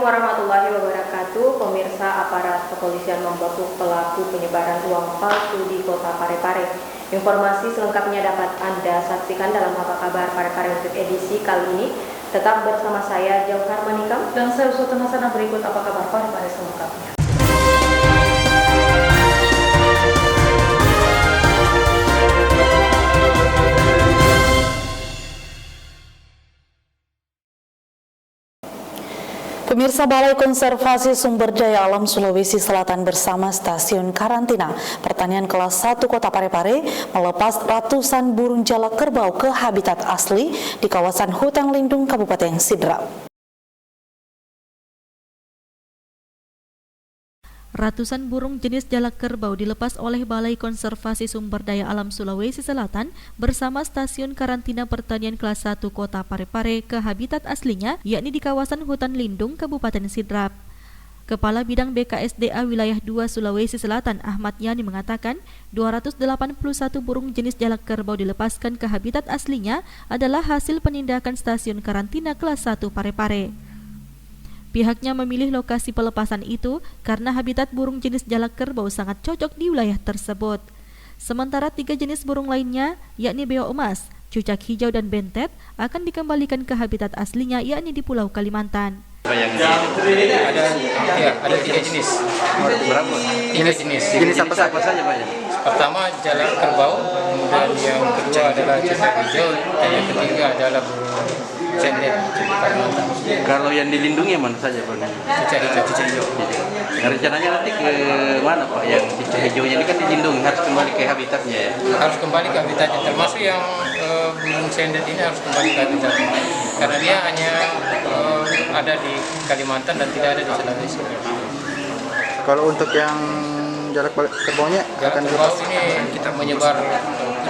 warahmatullahi wabarakatuh. Pemirsa, aparat kepolisian membekuk pelaku penyebaran uang palsu di Kota Parepare. Informasi selengkapnya dapat Anda saksikan dalam Apa Kabar Parepare untuk edisi kali ini. Tetap bersama saya Jauhar Manikam dan saya Usutana Sana. Berikut Apa Kabar Parepare selengkapnya. Pemirsa, Balai Konservasi Sumber Daya Alam Sulawesi Selatan bersama Stasiun Karantina Pertanian Kelas 1 Kota Parepare melepas ratusan burung jalak kerbau ke habitat asli di kawasan hutan lindung Kabupaten Sidrap. Ratusan burung jenis jalak kerbau dilepas oleh Balai Konservasi Sumber Daya Alam Sulawesi Selatan bersama Stasiun Karantina Pertanian Kelas 1 Kota Parepare ke habitat aslinya, yakni di kawasan hutan lindung Kabupaten Sidrap. Kepala Bidang BKSDA Wilayah 2 Sulawesi Selatan Ahmad Yani mengatakan 281 burung jenis jalak kerbau dilepaskan ke habitat aslinya adalah hasil penindakan Stasiun Karantina Kelas 1 Parepare. Pihaknya memilih lokasi pelepasan itu karena habitat burung jenis jalak kerbau sangat cocok di wilayah tersebut. Sementara 3 jenis burung lainnya, yakni beo emas, cucak hijau, dan bentet, akan dikembalikan ke habitat aslinya, yakni di Pulau Kalimantan. Ada 3 jenis. Berapa? 3 jenis. Jenis apa saja Pak? Pertama jalak kerbau, kemudian yang kedua adalah cucak hijau, dan yang ketiga adalah burung cendet di Kalimantan. Kalau yang dilindungi mana saja Pak? Cucak hijau. Nah, rencananya nanti ke mana Pak? Yang cucak hijaunya ini kan dilindungi, harus kembali ke habitatnya ya? Harus kembali ke habitatnya, termasuk yang burung cendet ini harus kembali ke habitatnya. Karena dia hanya ada di Kalimantan dan tidak ada di Sulawesi. Kalau untuk yang jalak kerbaunya akan kerbau ini kita menyebar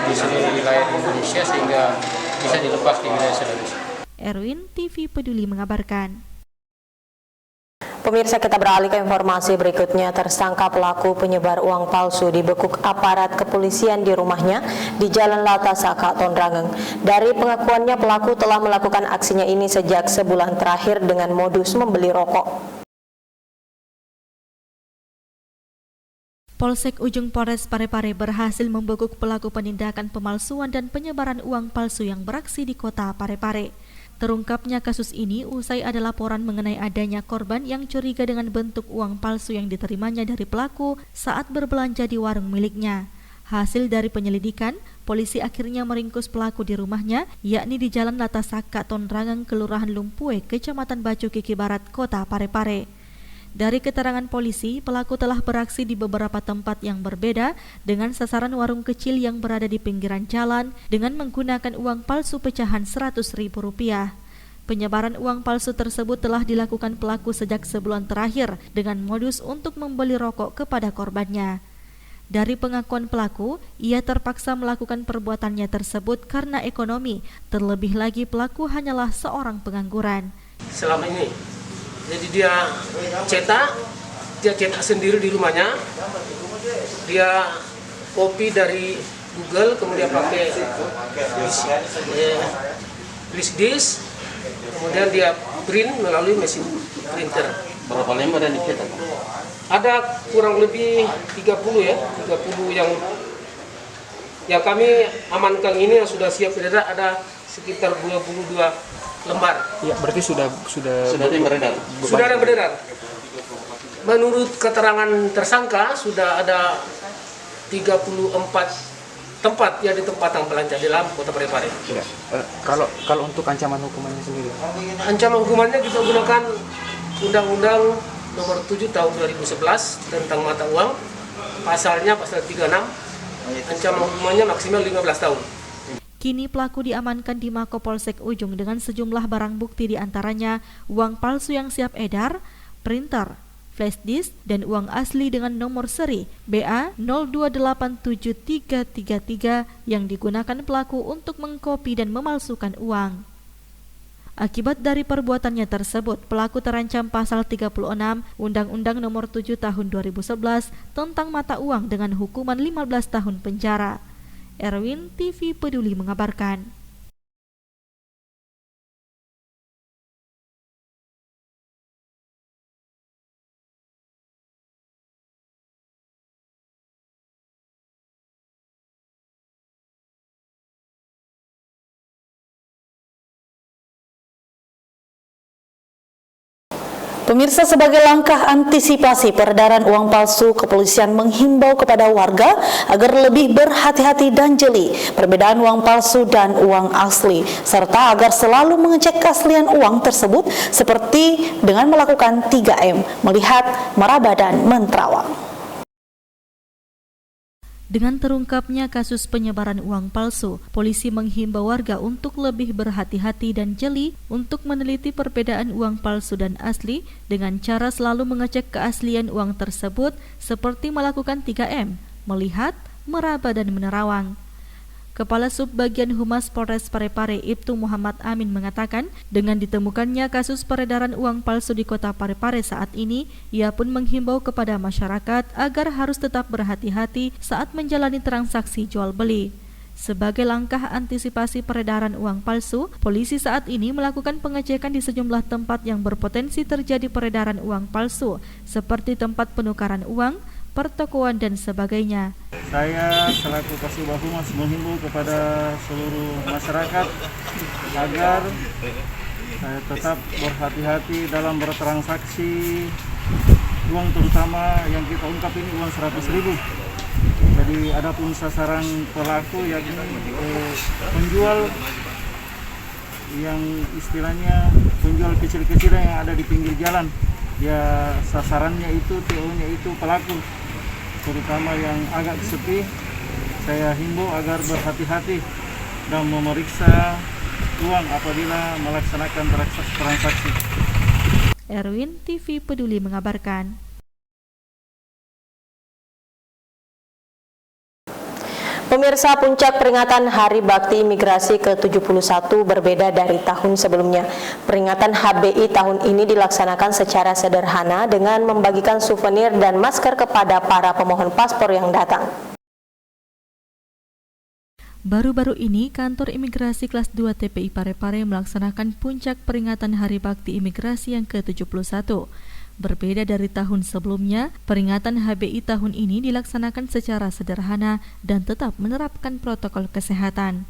di seluruh wilayah Indonesia sehingga bisa dilepas di wilayah Sulawesi. Erwin, TV Peduli mengabarkan. Pemirsa, kita beralih ke informasi berikutnya. Tersangka pelaku penyebar uang palsu dibekuk aparat kepolisian di rumahnya di Jalan Latasaka, Tondrangeng. Dari pengakuannya, pelaku telah melakukan aksinya ini sejak sebulan terakhir dengan modus membeli rokok. Polsek Ujung Polres Parepare berhasil membekuk pelaku penindakan pemalsuan dan penyebaran uang palsu yang beraksi di Kota Parepare. Terungkapnya kasus ini usai ada laporan mengenai adanya korban yang curiga dengan bentuk uang palsu yang diterimanya dari pelaku saat berbelanja di warung miliknya. Hasil dari penyelidikan, polisi akhirnya meringkus pelaku di rumahnya, yakni di Jalan Latasaka, Tondrangeng, Kelurahan Lumpue, Kecamatan Bacu Kiki Barat, Kota Parepare. Dari keterangan polisi, pelaku telah beraksi di beberapa tempat yang berbeda dengan sasaran warung kecil yang berada di pinggiran jalan dengan menggunakan uang palsu pecahan Rp100.000. Penyebaran uang palsu tersebut telah dilakukan pelaku sejak sebulan terakhir dengan modus untuk membeli rokok kepada korbannya. Dari pengakuan pelaku, ia terpaksa melakukan perbuatannya tersebut karena ekonomi, terlebih lagi pelaku hanyalah seorang pengangguran. Selama ini jadi dia cetak sendiri di rumahnya. Dia copy dari Google, kemudian pakai flash disk, kemudian dia print melalui mesin printer. Berapa lembar yang dicetak? Ada kurang lebih 30 ya, 30 yang kami amankan ini yang sudah siap beredar ada sekitar 22 lembar. Ya, berarti sudah beredar. Sudah ada beredar. Menurut keterangan tersangka sudah ada 34 tempat ya di tempat yang belanja di dalam Kota Parepare. Ya. Kalau untuk ancaman hukumannya sendiri? Ancaman hukumannya kita gunakan Undang-Undang Nomor 7 Tahun 2011 tentang mata uang. Pasalnya pasal 36. Ancaman hukumannya maksimal 15 tahun. Kini pelaku diamankan di Mako Polsek Ujung dengan sejumlah barang bukti diantaranya uang palsu yang siap edar, printer, flash disk, dan uang asli dengan nomor seri BA0287333 yang digunakan pelaku untuk mengkopi dan memalsukan uang. Akibat dari perbuatannya tersebut, pelaku terancam pasal 36 Undang-Undang Nomor 7 Tahun 2011 tentang mata uang dengan hukuman 15 tahun penjara. Erwin, TV Peduli mengabarkan. Pemirsa, sebagai langkah antisipasi peredaran uang palsu, kepolisian menghimbau kepada warga agar lebih berhati-hati dan jeli perbedaan uang palsu dan uang asli, serta agar selalu mengecek keaslian uang tersebut seperti dengan melakukan 3M, melihat, meraba, dan menterawang. Dengan terungkapnya kasus penyebaran uang palsu, polisi menghimbau warga untuk lebih berhati-hati dan jeli untuk meneliti perbedaan uang palsu dan asli dengan cara selalu mengecek keaslian uang tersebut seperti melakukan 3M, melihat, meraba, dan menerawang. Kepala Subbagian Humas Polres Parepare Ibtu Muhammad Amin mengatakan, dengan ditemukannya kasus peredaran uang palsu di Kota Parepare saat ini, ia pun menghimbau kepada masyarakat agar harus tetap berhati-hati saat menjalani transaksi jual beli. Sebagai langkah antisipasi peredaran uang palsu, polisi saat ini melakukan pengecekan di sejumlah tempat yang berpotensi terjadi peredaran uang palsu, seperti tempat penukaran uang, pertokoan, dan sebagainya. Saya selaku Kasubag Humas menghimbau kepada seluruh masyarakat agar tetap berhati-hati dalam bertransaksi uang, terutama yang kita ungkap ini uang 100.000. Jadi adapun sasaran pelaku yakni penjual yang istilahnya penjual kecil-kecilan yang ada di pinggir jalan. Ya, sasarannya itu, TO-nya itu pelaku, terutama yang agak sepi. Saya himbau agar berhati-hati dan memeriksa uang apabila melaksanakan transaksi. Erwin, TV Peduli mengabarkan. Pemirsa, puncak peringatan Hari Bakti Imigrasi ke-71 berbeda dari tahun sebelumnya. Peringatan HBI tahun ini dilaksanakan secara sederhana dengan membagikan souvenir dan masker kepada para pemohon paspor yang datang. Baru-baru ini, Kantor Imigrasi Kelas 2 TPI Parepare melaksanakan puncak peringatan Hari Bakti Imigrasi yang ke-71. Berbeda dari tahun sebelumnya, peringatan HBI tahun ini dilaksanakan secara sederhana dan tetap menerapkan protokol kesehatan.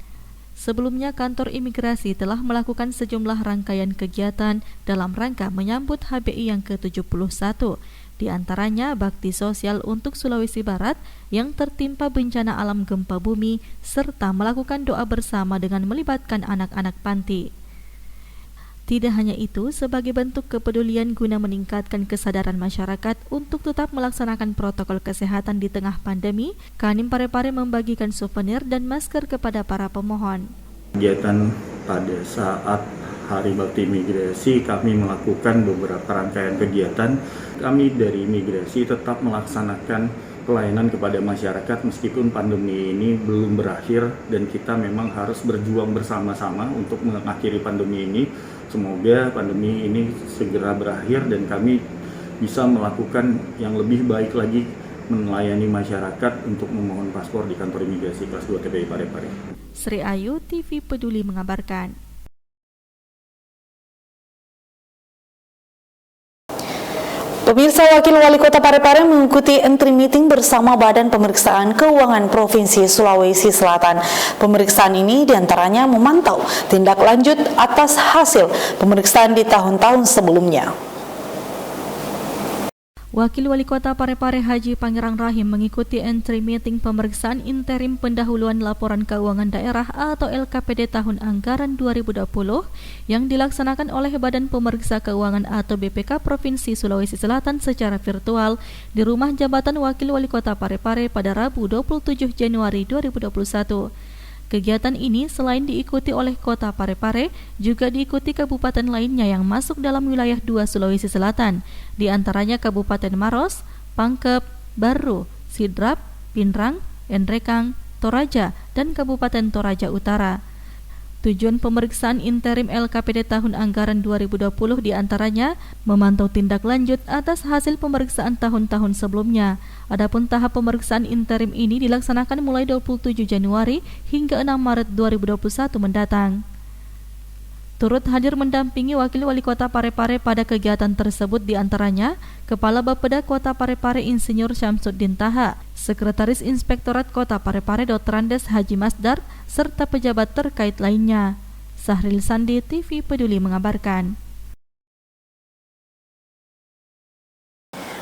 Sebelumnya, Kantor Imigrasi telah melakukan sejumlah rangkaian kegiatan dalam rangka menyambut HBI yang ke-71, di antaranya bakti sosial untuk Sulawesi Barat yang tertimpa bencana alam gempa bumi, serta melakukan doa bersama dengan melibatkan anak-anak panti. Tidak hanya itu, sebagai bentuk kepedulian guna meningkatkan kesadaran masyarakat untuk tetap melaksanakan protokol kesehatan di tengah pandemi, Kanim Parepare membagikan souvenir dan masker kepada para pemohon. Kegiatan pada saat Hari Bakti Imigrasi, kami melakukan beberapa rangkaian kegiatan. Kami dari Imigrasi tetap melaksanakan pelayanan kepada masyarakat meskipun pandemi ini belum berakhir, dan kita memang harus berjuang bersama-sama untuk mengakhiri pandemi ini. Semoga pandemi ini segera berakhir dan kami bisa melakukan yang lebih baik lagi melayani masyarakat untuk memohon paspor di Kantor Imigrasi Kelas 2 TPI Parepare. Sri Ayu, TV Peduli mengabarkan. Pemirsa, Wakil Wali Kota Parepare mengikuti entry meeting bersama Badan Pemeriksaan Keuangan Provinsi Sulawesi Selatan. Pemeriksaan ini diantaranya memantau tindak lanjut atas hasil pemeriksaan di tahun-tahun sebelumnya. Wakil Wali Kota Parepare Haji Pangerang Rahim mengikuti entry meeting pemeriksaan interim pendahuluan laporan keuangan daerah atau LKPD tahun anggaran 2020 yang dilaksanakan oleh Badan Pemeriksa Keuangan atau BPK Provinsi Sulawesi Selatan secara virtual di Rumah Jabatan Wakil Wali Kota Parepare pada Rabu 27 Januari 2021. Kegiatan ini selain diikuti oleh Kota Parepare, juga diikuti kabupaten lainnya yang masuk dalam wilayah 2 Sulawesi Selatan, di antaranya Kabupaten Maros, Pangkep, Baru, Sidrap, Pinrang, Enrekang, Toraja, dan Kabupaten Toraja Utara. Tujuan pemeriksaan interim LKPD tahun anggaran 2020 diantaranya memantau tindak lanjut atas hasil pemeriksaan tahun-tahun sebelumnya. Adapun tahap pemeriksaan interim ini dilaksanakan mulai 27 Januari hingga 6 Maret 2021 mendatang. Turut hadir mendampingi Wakil Wali Kota Parepare pada kegiatan tersebut diantaranya Kepala Bapeda Kota Parepare Insinyur Syamsuddin Taha, Sekretaris Inspektorat Kota Parepare Dr. Andes Haji Masdar, serta pejabat terkait lainnya. Sahril Sandi, TV Peduli mengabarkan.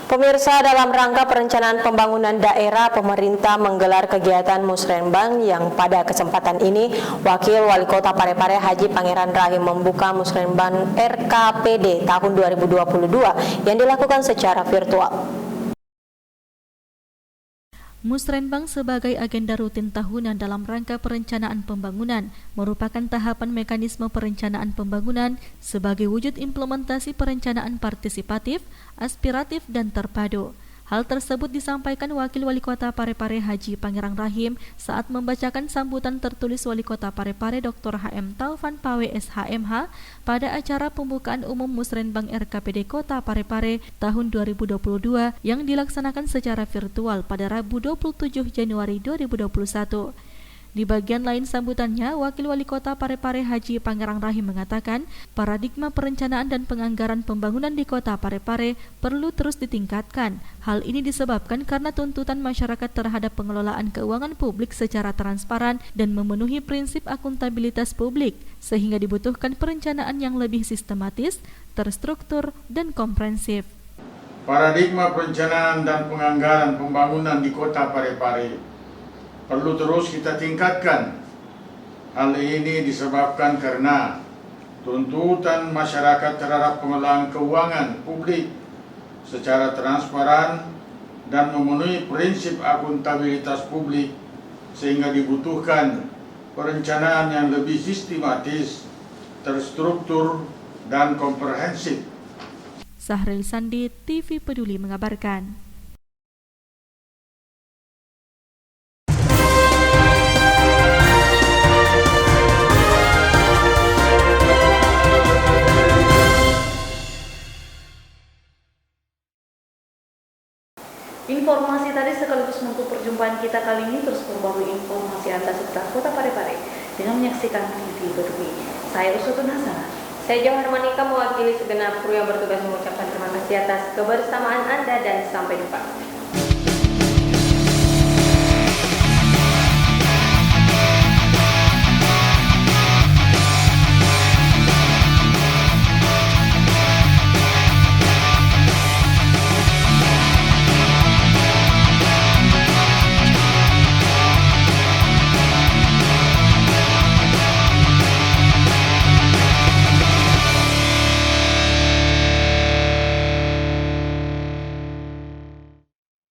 Pemirsa, dalam rangka perencanaan pembangunan daerah, pemerintah menggelar kegiatan Musrenbang yang pada kesempatan ini Wakil Wali Kota Parepare Haji Pangeran Rahim membuka Musrenbang RKPD tahun 2022 yang dilakukan secara virtual. Musrenbang sebagai agenda rutin tahunan dalam rangka perencanaan pembangunan merupakan tahapan mekanisme perencanaan pembangunan sebagai wujud implementasi perencanaan partisipatif, aspiratif, dan terpadu. Hal tersebut disampaikan Wakil Wali Kota Parepare Haji Pangeran Rahim saat membacakan sambutan tertulis Wali Kota Parepare Dr. HM Taufan Pawe SHMH pada acara pembukaan umum Musrenbang RKPD Kota Parepare tahun 2022 yang dilaksanakan secara virtual pada Rabu 27 Januari 2021. Di bagian lain sambutannya, Wakil Wali Kota Parepare Haji Pangeran Rahim mengatakan, paradigma perencanaan dan penganggaran pembangunan di Kota Parepare perlu terus ditingkatkan. Hal ini disebabkan karena tuntutan masyarakat terhadap pengelolaan keuangan publik secara transparan dan memenuhi prinsip akuntabilitas publik, sehingga dibutuhkan perencanaan yang lebih sistematis, terstruktur, dan komprehensif. Paradigma perencanaan dan penganggaran pembangunan di Kota Parepare perlu terus kita tingkatkan. Hal ini disebabkan karena tuntutan masyarakat terhadap pengelolaan keuangan publik secara transparan dan memenuhi prinsip akuntabilitas publik, sehingga dibutuhkan perencanaan yang lebih sistematis, terstruktur, dan komprehensif. Sahril Sandi, TV Peduli mengabarkan. Informasi tadi sekaligus menutup perjumpaan kita kali ini. Terus perbarui informasi Anda seputar Kota Parepare dengan menyaksikan TV Peduli. Saya Usutun Hasanah. Saya Johar Manika mewakili segenap kru yang bertugas mengucapkan terima kasih atas kebersamaan Anda dan sampai jumpa.